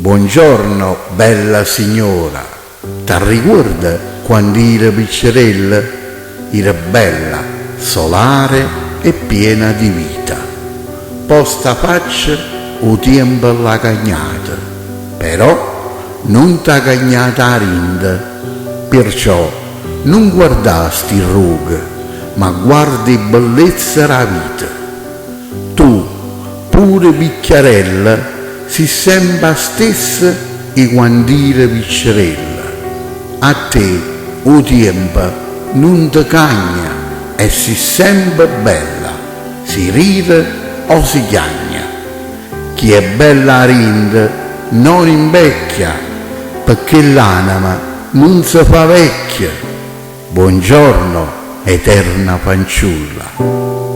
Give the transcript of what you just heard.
Buongiorno, bella signora, t'arricorda quando era piccerella? Era bella, solare e piena di vita. Posta faccia o tempo la cagnata, però non t'ha cagnata a rinda, perciò non guardasti rughe, ma guardi bellezza la vita. Tu, pure picchiarella, si sembra stessa e quando era piccerella. A te o tempo non ti cagna e si sempre bella, si ride o si chiagna. Chi è bella a rinde non invecchia, perché l'anima non si fa vecchia. Buongiorno, eterna fanciulla.